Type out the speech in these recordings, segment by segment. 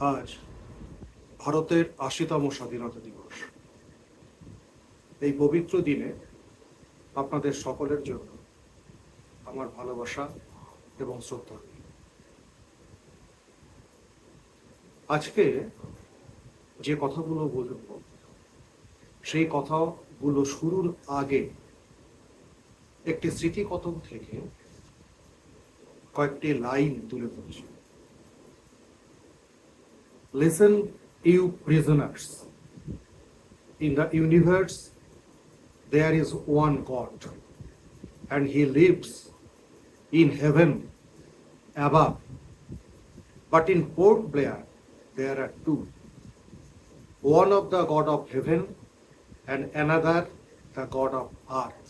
আজ ভারতের ৮০তম স্বাধীনতা দিবস। এই পবিত্র দিনে আপনাদের সকলের জন্য আমার ভালোবাসা এবং শ্রদ্ধা। আজকে যে কথাগুলো বলব সেই কথাগুলো শুরুর আগে একটি স্মৃতিকথন থেকে কয়েকটি লাইন তুলে ধরছি। Listen, you prisoners. In the universe, there is one God, and He lives in heaven above. But in Port Blair, there are two. One of the God of heaven, and another the God of earth.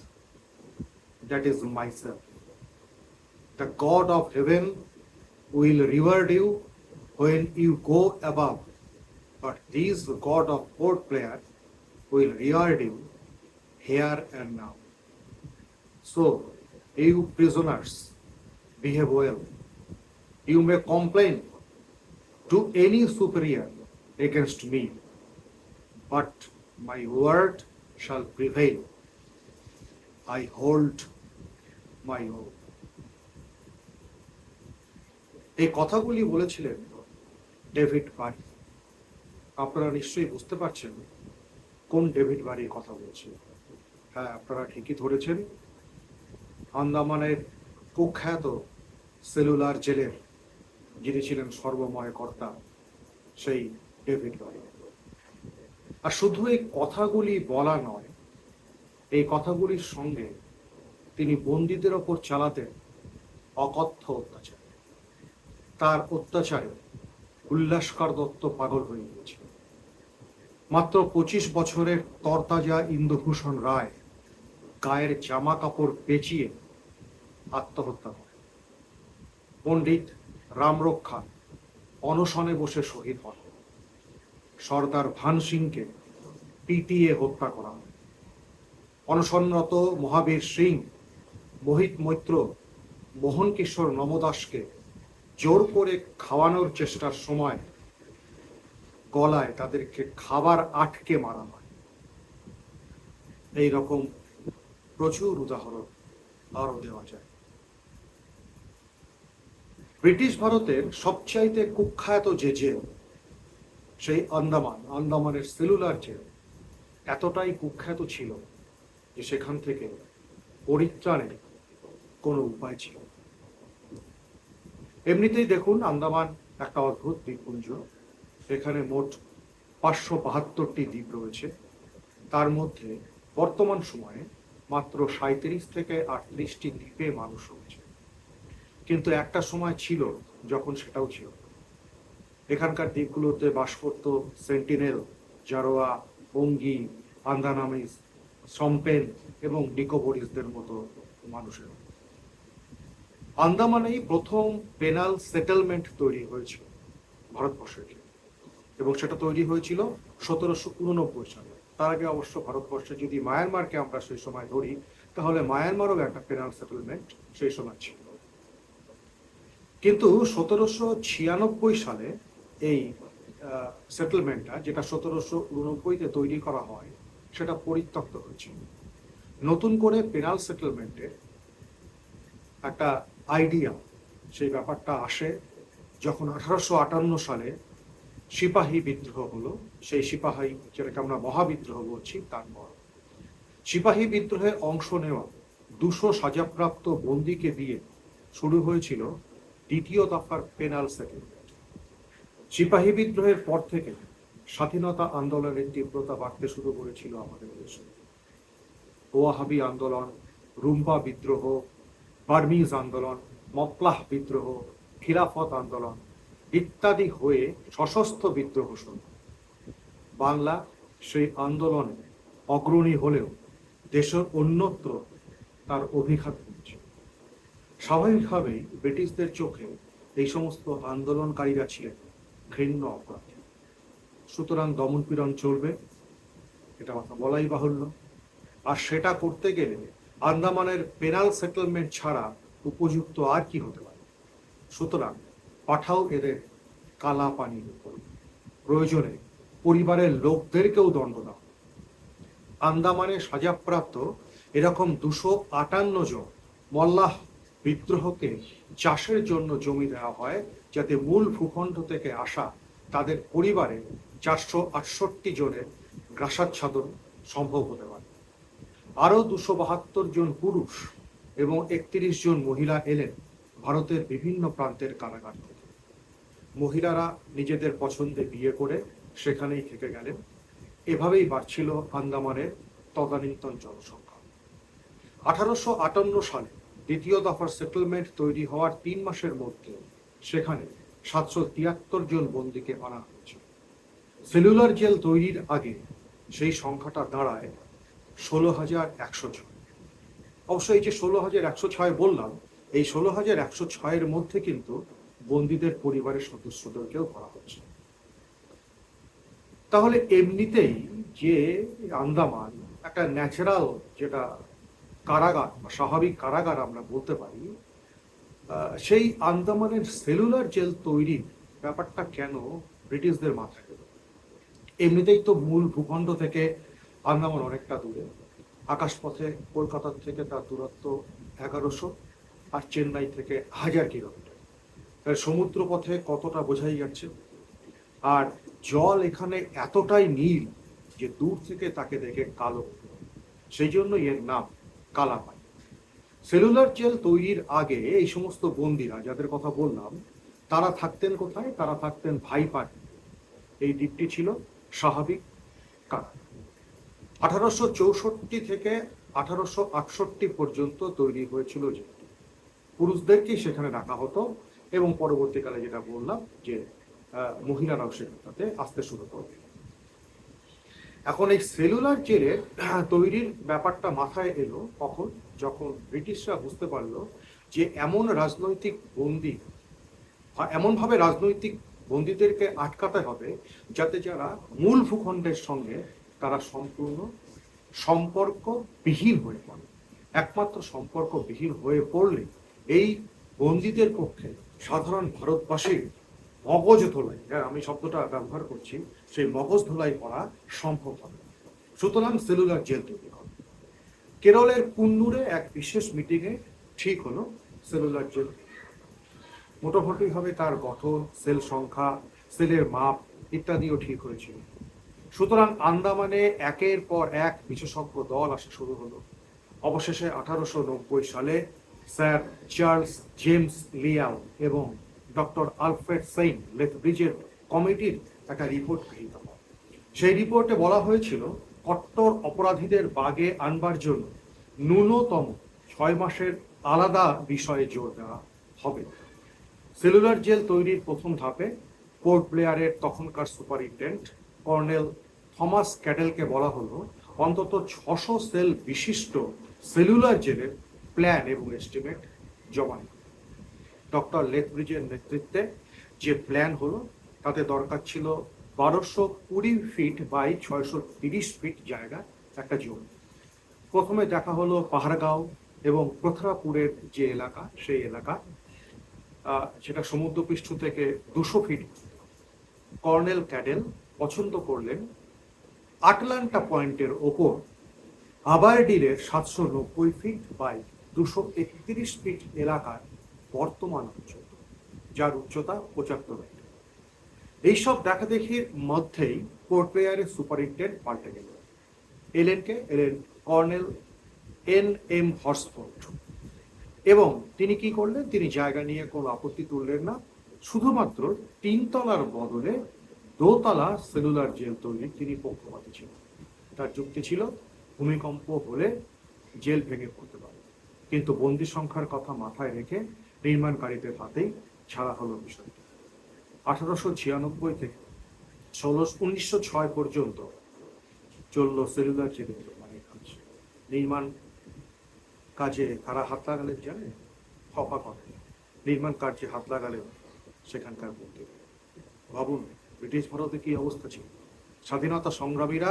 That is myself. The God of heaven will reward you when you go above, but this God of Port Blair will reward you here and now. So, you prisoners, behave well. You may complain to any superior against me, but my word shall prevail. I hold my own. এই কথাগুলি বলেছিলেন David বারি। আপনারা নিশ্চয়ই বুঝতে পারছেন কোন David বারি কথা বলছেন। হ্যাঁ, আপনারা ঠিকই ধরেছেন। আন্দামানের কুখ্যাত সেলুলার জেলের যিনি ছিলেন সর্বময় কর্তা, সেই ডেভিড বারি। আর শুধু এই কথাগুলি বলা নয়, এই কথাগুলির সঙ্গে তিনি বন্দীদের ওপর চালাতেন অকথ্য অত্যাচার। তার অত্যাচারে উল্লাসকর দত্ত পাগল হয়ে গিয়েছিল। মাত্র ২৫ বছরের তরতাজা ইন্দুভূষণ রায় গায়ের জামা কাপড় পেঁচিয়ে আত্মহত্যা করেন। পণ্ডিত রামরক্ষা অনশনে বসে শহীদ হন। সর্দার ভান সিংকে পিটিয়ে হত্যা করা হয়। অনশনরত মহাবীর সিং, মোহিত মৈত্র, মোহন কিশোর নমদাসকে জোর করে খাওয়ানোর চেষ্টার সময় গলায় তাদেরকে খাবার আটকে মারা হয়। এই রকম প্রচুর উদাহরণ আরো দেওয়া যায়। ব্রিটিশ ভারতের সবচাইতে কুখ্যাত যে জেল, সেই আন্দামানের সেলুলার জেল এতটাই কুখ্যাত ছিল যে সেখান থেকে পরিত্রাণের কোনো উপায় ছিল। এমনিতেই দেখুন, আন্দামান একটা অদ্ভুত দ্বীপপুঞ্জ। এখানে মোট ৫৭২টি দ্বীপ রয়েছে। তার মধ্যে বর্তমান সময়ে মাত্র ৩৭ থেকে ৩৮টি দ্বীপে মানুষ রয়েছে। কিন্তু একটা সময় ছিল যখন সেটাও ছিল। এখানকার দ্বীপগুলোতে বাস করত সেন্টিনেল, জারোয়া, ওঙ্গি, আন্দানামিজ, সম্পেন এবং নিকোবরিসদের মতো মানুষের। আন্দামানেই প্রথম পেনাল সেটেলমেন্ট তৈরি হয়েছিল ভারতবর্ষের, এবং সেটা তৈরি হয়েছিল ১৭৮৯ সালে। তার আগে অবশ্য ভারতবর্ষে যদি মায়ানমারকে আমরা সেই সময় ধরি, তাহলে মায়ানমারও একটা পেনাল সেটেলমেন্ট সেই সময় ছিল। কিন্তু ১৭৯৬ সালে এই সেটেলমেন্টটা, যেটা ১৭৮৯-তে তৈরি করা হয়, সেটা পরিত্যক্ত হয়েছিল। নতুন করে পেনাল সেটেলমেন্টের একটা আইডিয়া, সেই ব্যাপারটা আসে যখন ১৮৫৮ সালে সিপাহী বিদ্রোহ হলো। সেই সিপাহী, যেটাকে আমরা মহাবিদ্রোহ বলছি, তারপর সিপাহী বিদ্রোহে অংশ নেওয়া ২০০ সাজাপ্রাপ্ত বন্দীকে দিয়ে শুরু হয়েছিল দ্বিতীয় দফার পেনাল সেটেলমেন্ট। সিপাহী বিদ্রোহের পর থেকে স্বাধীনতা আন্দোলনের তীব্রতা বাড়তে শুরু করেছিল আমাদের দেশে। ওয়াহাবি আন্দোলন, রুম্পা বিদ্রোহ, বার্মিজ আন্দোলন, মপলাহ বিদ্রোহ, খিলাফত আন্দোলন ইত্যাদি হয়ে সশস্ত্র বিদ্রোহ শুরু। বাংলা সেই আন্দোলনে অগ্রণী হলেও দেশের অন্যত্র তার অভিঘাত হয়েছে। স্বাভাবিকভাবেই ব্রিটিশদের চোখে এই সমস্ত আন্দোলনকারীরা ছিলেন ঘৃণ্য অপরাধী। সুতরাং দমনপীড়ন চলবে, এটা কথা বলাই বাহুল্য। আর সেটা করতে গেলে আন্দামানের পেনাল সেটেলমেন্ট ছাড়া উপযুক্ত আর কি হতে পারে। সুতরাং পাঠাও এদের কালা পানির উপর। প্রয়োজনে পরিবারের লোকদেরকেও দণ্ড দেওয়া। আন্দামানে সাজাপ্রাপ্ত এরকম 258 জন মল্লাহ বিদ্রোহকে চাষের জন্য জমি দেওয়া হয়, যাতে মূল ভূখণ্ড থেকে আসা তাদের পরিবারে 468 জনের গ্রাসাচ্ছাদন সম্ভব হতে পারে। আরও 272 জন পুরুষ এবং 31 জন মহিলা এলেন ভারতের বিভিন্ন প্রান্তের কারাগার থেকে। মহিলারা নিজেদের পছন্দে বিয়ে করে সেখানেই থেকে গেলেন। এভাবেই বাড়ছিল আন্দামানের তদানীন্তন জনসংখ্যা। 1858 সালে দ্বিতীয় দফার সেটেলমেন্ট তৈরি হওয়ার 3 মাসের মধ্যে সেখানে 773 জন বন্দীকে আনা হয়েছে। সেলুলার জেল তৈরির আগে সেই সংখ্যাটা দাঁড়ায় 16,106। অবশ্য এই যে 16,106 বললাম, এই 16,106-এর মধ্যে কিন্তু বন্দীদের পরিবারের সদস্যদেরকেও করা হচ্ছে। তাহলে এমনিতেই যে আন্দামান একটা ন্যাচারাল যেটা কারাগার বা স্বাভাবিক কারাগার আমরা বলতে পারি, সেই আন্দামানের সেলুলার জেল তৈরির ব্যাপারটা কেন ব্রিটিশদের মাথায় গেল? এমনিতেই তো মূল ভূখণ্ড থেকে আন্দামান অনেকটা দূরে। আকাশপথে কলকাতার থেকে তার দূরত্ব 1100, আর চেন্নাই থেকে 1000 কিলোমিটার। তার সমুদ্র পথে কতটা বোঝাই যাচ্ছে। আর জল এখানে এতটাই নীল যে দূর থেকে তাকে দেখে কালো, সেই জন্য এর নাম কালা পানি। সেলুলার জেল তৈরির আগে এই সমস্ত বন্দীরা যাদের কথা বললাম, তারা থাকতেন কোথায়? তারা থাকতেন ভাইপার। এই দ্বীপটি ছিল স্বাভাবিক কারাগার। 1864 থেকে 1868 পর্যন্ত তৈরি হয়েছিল জেলটি। পুরুষদেরকেই সেখানে রাখা হতো এবং পরবর্তীকালে যেটা বললাম যে মহিলারাও সেখানে আসতে শুরু করবে। এখন এই সেলুলার জেলের তৈরির ব্যাপারটা মাথায় এলো কখন? যখন ব্রিটিশরা বুঝতে পারলো যে এমন রাজনৈতিক বন্দী বা এমনভাবে রাজনৈতিক বন্দীদেরকে আটকাতে হবে যাতে যারা মূল ভূখণ্ডের সঙ্গে তারা সম্পূর্ণ সম্পর্কবিহীন হয়ে পড়ে। একমাত্র সম্পর্কবিহীন হয়ে পড়লে এই বন্দীদের পক্ষে সাধারণ ভারতবাসীর মগজ ধোলাই, আমি শব্দটা ব্যবহার করছি, সেই মগজ ধোলাই করা সম্ভব হবে। সুতরাং সেলুলার জেল তৈরি হবে। কেরলের কুন্নুরে এক বিশেষ মিটিংয়ে ঠিক হলো সেলুলার জেল। মোটামুটিভাবে তার গঠন, সেল সংখ্যা, সেলের মাপ ইত্যাদিও ঠিক হয়েছিল। সুতরাং আন্দামানে একের পর এক বিশেষজ্ঞ দল আসা শুরু হলো। অবশেষে 1890 সালে স্যার চার্লস জেমস লিয়াও এবং ডক্টর আলফ্রেড সেইন লেথব্রিজের কমিটির একটা রিপোর্ট গৃহীত হয়। সেই রিপোর্টে বলা হয়েছিল কট্টর অপরাধীদের বাগে আনবার জন্য ন্যূনতম 6 মাসের আলাদা বিষয়ে জোর দেওয়া হবে। সেলুলার জেল তৈরির প্রথম ধাপে পোর্ট ব্লেয়ারের তখনকার সুপারিনটেন্ডেন্ট কর্নেল থমাস ক্যাডেলকে বলা হলো অন্তত 600 সেল বিশিষ্ট সেলুলার জেলের প্ল্যান এবং এস্টিমেট জমা দিতে। ডক্টর লেথব্রিজের নেতৃত্বে যে প্ল্যান হলো তাতে দরকার ছিল 1220 ফিট বাই 630 ফিট জায়গা একটা জমি। প্রথমে দেখা হলো পাহাড়গাঁও এবং প্রথরাপুরের যে এলাকা, সেই এলাকা সেটা সমুদ্রপৃষ্ঠ থেকে 200 ফিট। কর্নেল ক্যাডেল পছন্দ করলেন আটলান্টা পয়েন্টের ওপর আবারডিনের 790 ফিট বাই 231 ফিট এলাকার বর্তমান উচ্চতা, যার উচ্চতা 75 ফিট। এইসব দেখা দেখির মধ্যেই পোর্ট ব্লেয়ারের সুপারিনটেন্ডেন্ট পাল্টে গেল। এলেন কর্নেল N.M. হর্সফোর্ড। এবং তিনি কি করলেন? তিনি জায়গা নিয়ে কোনো আপত্তি তুললেন না, শুধুমাত্র 3 তলার বদলে 2 তলা সেলুলার জেল তৈরির তিনি পক্ষপাতী ছিলেন। তার যুক্তি ছিল ভূমিকম্প হলে জেল ভেঙে পড়তে পারে। কিন্তু বন্দী সংখ্যার কথা মাথায় রেখে নির্মাণকারীদের হাতেই ছাড়া হলো বিষয়টি। 1896 থেকে 1906 পর্যন্ত চলল সেলুলার জেলের নির্মাণের কাজ। নির্মাণ কাজে কারা হাত লাগালেন জানেন? হপা করে নির্মাণ কার্যে হাত লাগালেন সেখানকার বন্দী। ভাবুন ব্রিটিশ ভারতে কি অবস্থা ছিল। স্বাধীনতা সংগ্রামীরা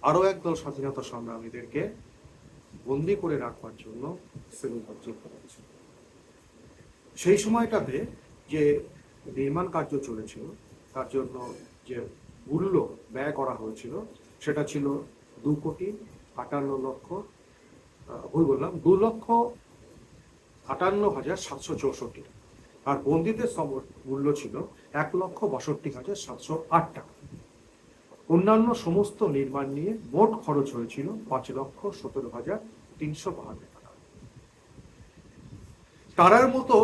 আরো একদল স্বাধীনতা সংগ্রামীদেরকে বন্দী করে রাখবার জন্য সেলুলার জেল করেছিল। সেই সময়টাতে যে নির্মাণ কার্য চলেছিল তার জন্য যে মূল্য ব্যয় করা হয়েছিল সেটা ছিল 2,58,00,000, ভুল বললাম, 2,58,764 টাকা। আর বন্দীদের মূল্য ছিল 1,62,708 টাকা। অন্যান্য সমস্ত নির্মাণ নিয়ে মোট খরচ হয়েছিল 5,17,352 টাকা। তারার মতো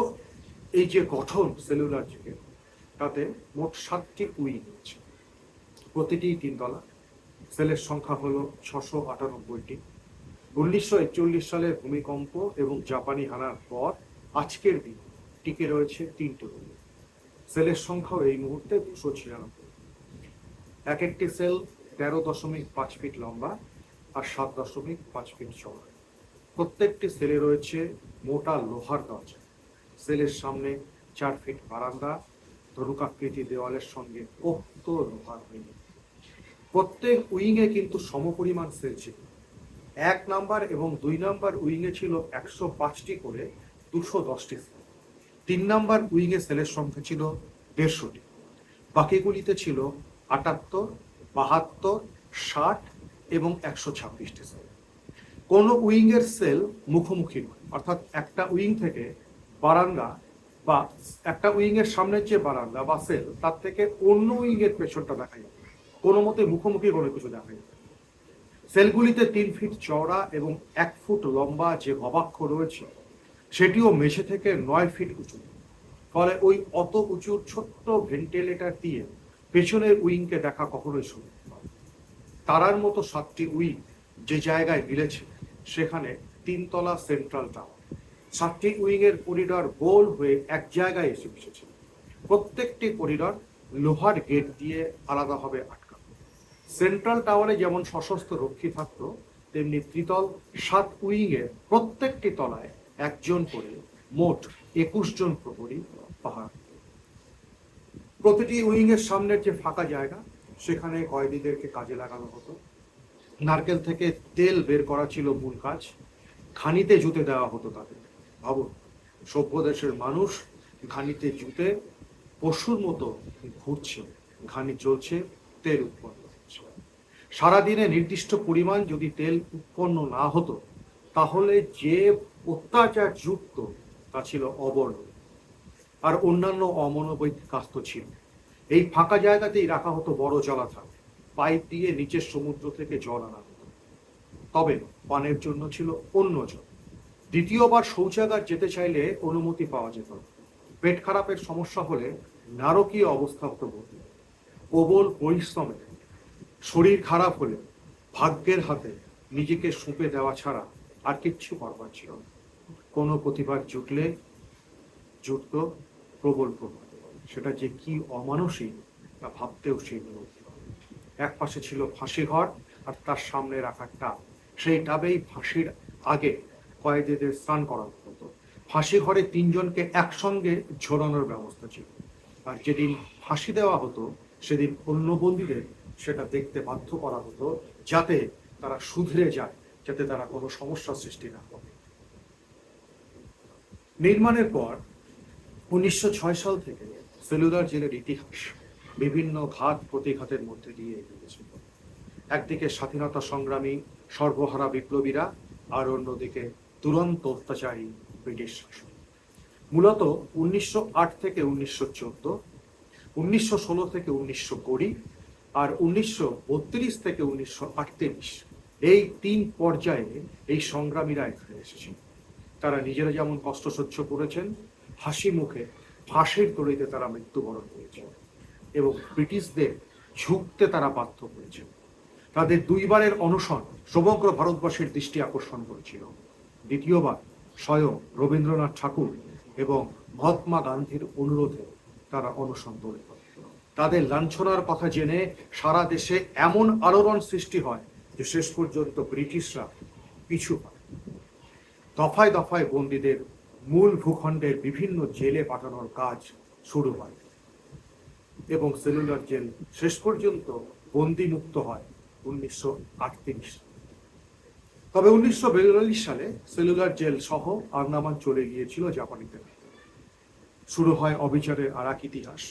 এই যে গঠন সেলুলার জেলের, তাতে মোট 7টি উইং আছে, প্রতিটি 3 তলা। সেলের সংখ্যা হলো 698টি। 1941 সালের ভূমিকম্প এবং জাপানি হানার পর আজকের দিন টিকে রয়েছে 3টে উইং। সেলের সংখ্যাও এই মুহূর্তে 296। এক একটি সেল 13.5 ফিট লম্বা আর 7.5 ফিট চওড়া। প্রত্যেকটি সেলে রয়েছে মোটা লোহার দরজা। সেলের সামনে 4 ফিট বারান্দা, ধনুকাকৃতি দেওয়ালের সঙ্গে পোক্ত লোহার উইং। প্রত্যেক উইংয়ে কিন্তু সমপরিমাণ সেল ছিল। 1 নাম্বার এবং 2 নাম্বার উইংয়ে ছিল 105টি করে 210টি সেল। 3 নাম্বার উইংয়ে সেলের সংখ্যা ছিল 150টি। বাকিগুলিতে ছিল 78, 72, 60 এবং 126টি সেল। কোনো উইংয়ের সেল মুখোমুখি নয়, অর্থাৎ একটা উইং থেকে বারান্দা বা একটা উইংয়ের সামনের যে বারান্দা বা সেল, তার থেকে অন্য উইংয়ের পেছনটা দেখা যাবে, কোনো মতে মুখোমুখি কোনো কিছু দেখা যাবে। সেলগুলিতে 3 ফিট চওড়া এবং 1 ফুট লম্বা যে গবাক্ষ রয়েছে, সেটিও মেঝে থেকে 9 ফিট উঁচু। ফলে ওই অত উঁচু ছোট্ট ভেন্টিলেটর দিয়ে পেছনের উইংকে দেখা কখনোই সম্ভব নয়। তারার মতো 7টি উইং যে জায়গায় মিলেছে, সেখানে 3 তলা সেন্ট্রাল টাওয়ার। 7টি উইংয়ের করিডর গোল হয়ে এক জায়গায় এসে মিশেছে। প্রত্যেকটি করিডর লোহার গেট দিয়ে আলাদাভাবে আটকানো। সেন্ট্রাল টাওয়ারে যেমন সশস্ত্র রক্ষী থাকতো, তেমনি ত্রিতল 7 উইংয়ের প্রত্যেকটি তলায় একজন করে মোট 21 জন প্রহরী পাহারা। প্রতিটি উইংয়ের সামনের যে ফাঁকা জায়গা, সেখানে কয়েদিদেরকে কাজে লাগানো হতো। নারকেল থেকে তেল বের করা ছিল মূল কাজ। ঘানিতে জুতে দেওয়া হতো তাদের। ভাবুন, সভ্য দেশের মানুষ ঘানিতে জুতে পশুর মতো ঘুরছে, ঘানি চলছে, তেল উৎপন্ন হচ্ছে। সারাদিনে নির্দিষ্ট পরিমাণ যদি তেল উৎপন্ন না হতো, তাহলে যে অত্যাচার যুক্ত তা ছিল অবর্ণনীয়। আর অন্যান্য অমানবিক কাজ তো ছিল। এই ফাঁকা জায়গাতেই রাখা হতো বড় জলাধার। পাইপ দিয়ে নিচের সমুদ্র থেকে জল আনা হতো। তবে পানের জন্য ছিল অন্য জল। দ্বিতীয়বার শৌচাগার যেতে চাইলে অনুমতি পাওয়া যেত না। পেট খারাপের সমস্যা হলে নারকীয় অবস্থা হতো বদলে। প্রবল পরিশ্রমে শরীর খারাপ হলে ভাগ্যের হাতে নিজেকে সঁপে দেওয়া ছাড়া আর কিচ্ছু করবার ছিল না। কোনো প্রতিবাদ জুটত প্রবল প্রভাব। সেটা যে কি অমানসিক তা ভাবতেও সেই বিরোধী। এক পাশে ছিল ফাঁসি ঘর আর তার সামনে রাখা টাব। সেই টাবেই ফাঁসির আগে কয়েদিদের স্নান করানো হতো। ফাঁসি ঘরে 3 জনকে একসঙ্গে ঝোলানোর ব্যবস্থা ছিল। আর যেদিন ফাঁসি দেওয়া হতো, সেদিন অন্য বন্দীদের সেটা দেখতে বাধ্য করা হতো, যাতে তারা শুধরে যায়, যাতে তারা কোনো সমস্যার সৃষ্টি না করে। নির্মাণের পর 1906 সাল থেকে সেলুলার জেলের ইতিহাস বিভিন্ন ঘাত প্রতিঘাতের মধ্যে দিয়ে এগিয়েছে। একদিকে স্বাধীনতা সংগ্রামী সর্বহারা বিপ্লবীরা, আর অন্যদিকে দুরন্ত অত্যাচারী ব্রিটিশ শাসন। মূলত 1908 থেকে 1914, 1916 থেকে 1920 আর 1932 থেকে 1938, এই 3 পর্যায়ে এই সংগ্রামীরা এখানে এসেছেন। তারা নিজেরা যেমন কষ্ট সহ্য করেছেন, হাসি মুখে ফাঁসির দড়িতে তারা মৃত্যুবরণ করেছেন এবং ব্রিটিশদের ঝুঁকতে তারা বাধ্য করেছেন। তাদের 2 বারের অনশন সমগ্র ভারতবর্ষের দৃষ্টি আকর্ষণ করেছিল। দ্বিতীয়বার স্বয়ং রবীন্দ্রনাথ ঠাকুর এবং মহাত্মা গান্ধীর অনুরোধে তারা অনশন তোলে। তাদের লাঞ্ছনার কথা জেনে সারা দেশে এমন আলোড়ন সৃষ্টি হয় যে শেষ পর্যন্ত ব্রিটিশরা পিছু হয়। দফায় দফায় বন্দীদের মূল ভূখণ্ডের বিভিন্ন জেলে পাঠানোর কাজ শুরু হয় এবং সেলুলার জেল শেষ পর্যন্ত বন্দিমুক্ত হয় 1938 সালে। তবে 1942 সালে সেলুলার জেল সহ আন্দামান চলে গিয়েছিল জাপানিদের। শুরু হয় অবিচারের আর এক ইতিহাস।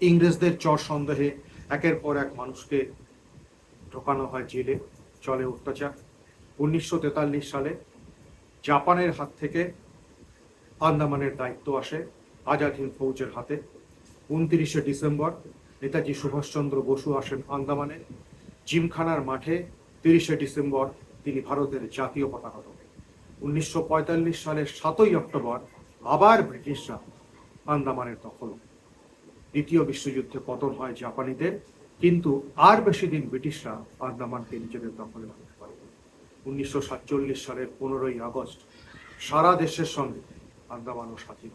ইংরেজদের চর সন্দেহে একের পর এক মানুষকে ঢোকানো হয় জেলে, চলে অত্যাচার। 1943 সালে জাপানের হাত থেকে আন্দামানের দায়িত্ব আসে আজাদ হিন্দ ফৌজের হাতে। 29শে ডিসেম্বর নেতাজি সুভাষচন্দ্র বসু আসেন আন্দামানে। জিমখানার মাঠে 30শে ডিসেম্বর তিনি ভারতের জাতীয় পতাকা তোলেন। 1945 সালের 7ই অক্টোবর আবার ব্রিটিশরা আন্দামানের দখল। দ্বিতীয় বিশ্বযুদ্ধে পতন হয় জাপানিদের, কিন্তু আর বেশি দিন ব্রিটিশরা আন্দামানকে নিজেদের দখলে রাখতে পারে। 1947 সালের 15ই আগস্ট সারা দেশের সঙ্গে আন্দামানও স্বাধীন।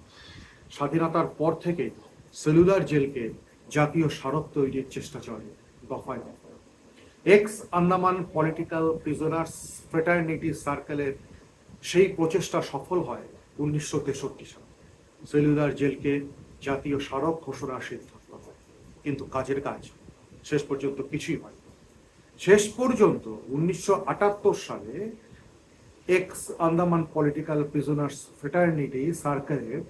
স্বাধীনতার পর থেকে সেলুলার জেলকে জাতীয় স্মারক তৈরির চেষ্টা চলে দফায় দফায়। X Andaman political prisoners fraternity সার্কেলের সেই প্রচেষ্টা সফল হয় 1963 সালে। সেলুলার জেলকে জাতীয় স্মারক ঘোষণার সিদ্ধান্ত হয়, কিন্তু কাজের কাজ শেষ পর্যন্ত কিছুই হয়। শেষ পর্যন্ত 1978 সালে x Andaman political prisoners fraternity সার্কেলের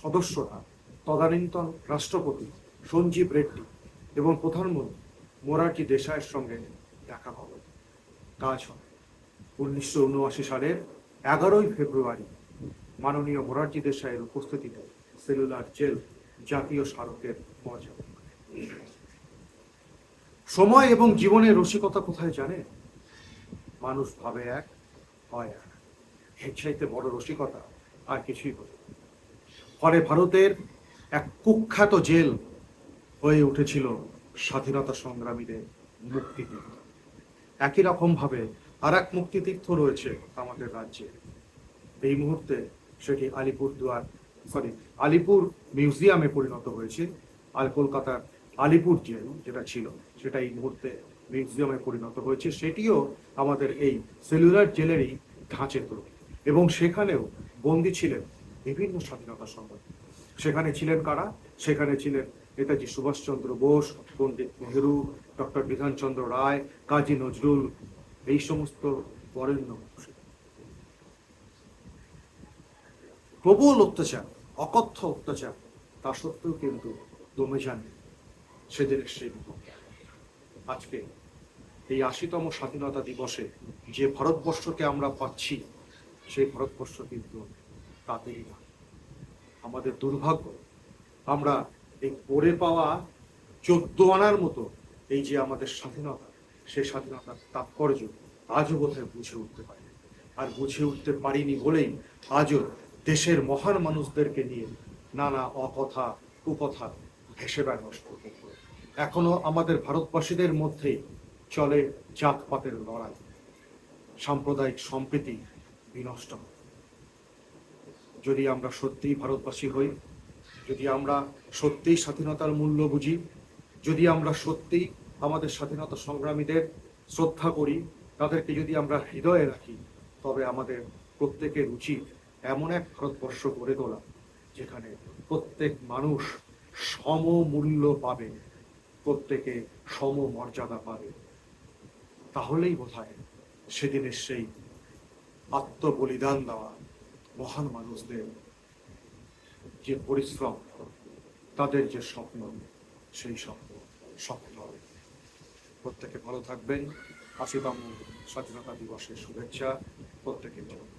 সদস্যরা তদানীন্তন রাষ্ট্রপতি সঞ্জীব রেড্ডি এবং প্রধানমন্ত্রী মোরারজি দেশাইয়ের সঙ্গে দেখা হবে। কাজ হয় 1979 সালের 11ই ফেব্রুয়ারি মাননীয় মোরারজি দেশাইয়ের উপস্থিতিতে সেলুলার জেল জাতীয় স্মারকের মর্যাদা। সময় এবং জীবনের রসিকতা কোথায় জানে? মানুষ ভাবে এক, হয় এক। এর চাইতে বড় রসিকতা আর কিছুই হতো না। ফলে ভারতের এক কুখ্যাত জেল হয়ে উঠেছিল স্বাধীনতা সংগ্রামীদের মুক্তিতীর্থ। একই রকম ভাবে আর এক মুক্তিতীর্থ রয়েছে আমাদের রাজ্যে। এই মুহূর্তে সেটি আলিপুর মিউজিয়ামে পরিণত হয়েছে। আর কলকাতার আলিপুর জেল যেটা ছিল সেটা এই মুহূর্তে মিউজিয়ামে পরিণত হয়েছে। সেটিও আমাদের এই সেলুলার জেলেরই ধাঁচে তৈরি, এবং সেখানেও বন্দী ছিলেন বিভিন্ন স্বাধীনতা সংগ্রামী। সেখানে ছিলেন কারা? সেখানে ছিলেন নেতাজি সুভাষচন্দ্র বোস, পণ্ডিত নেহেরু, ডক্টর বিধানচন্দ্র রায়, কাজী নজরুল, এই সমস্ত বরেণ্য মানুষ। প্রবল অত্যাচার, অকথ্য অত্যাচার, তা সত্ত্বেও কিন্তু দমে যাননি সেদিনের সেই মুহূর্ত। আজকে এই 80তম স্বাধীনতা দিবসে যে ভারতবর্ষকে আমরা পাচ্ছি, সেই ভারতবর্ষ কিন্তু তাতেই না। আমাদের দুর্ভাগ্য, আমরা এই পড়ে পাওয়া 14 আনার মতো এই যে আমাদের স্বাধীনতা, সেই স্বাধীনতার তাৎপর্য আজও বোধহয় বুঝে উঠতে পারি। আর বুঝে উঠতে পারিনি বলেই আজও দেশের মহান মানুষদেরকে নিয়ে নানা অকথা কুকথা ভেসে বেড়ানো। এখনো আমাদের ভারতবাসীদের মধ্যে চলে জাতপাতের লড়াই, সাম্প্রদায়িক সম্প্রীতি বিনষ্ট। যদি আমরা সত্যিই ভারতবাসী হই, যদি আমরা সত্যিই স্বাধীনতার মূল্য বুঝি, যদি আমরা সত্যিই আমাদের স্বাধীনতা সংগ্রামীদের শ্রদ্ধা করি, তাদেরকে যদি আমরা হৃদয়ে রাখি, তবে আমাদের প্রত্যেকের উচিত এমন এক ভারতবর্ষ গড়ে তোলা যেখানে প্রত্যেক মানুষ সমমূল্য পাবে, প্রত্যেকে সমমর্যাদা পাবে। তাহলেই বোধহয় সেদিনের সেই আত্মবলিদান দেওয়া মহান মানুষদের যে পরিশ্রম, তাদের যে স্বপ্ন, সেই স্বপ্ন সফল হবে। প্রত্যেকে ভালো থাকবেন। 80তম স্বাধীনতা দিবসের শুভেচ্ছা প্রত্যেকের জন্য।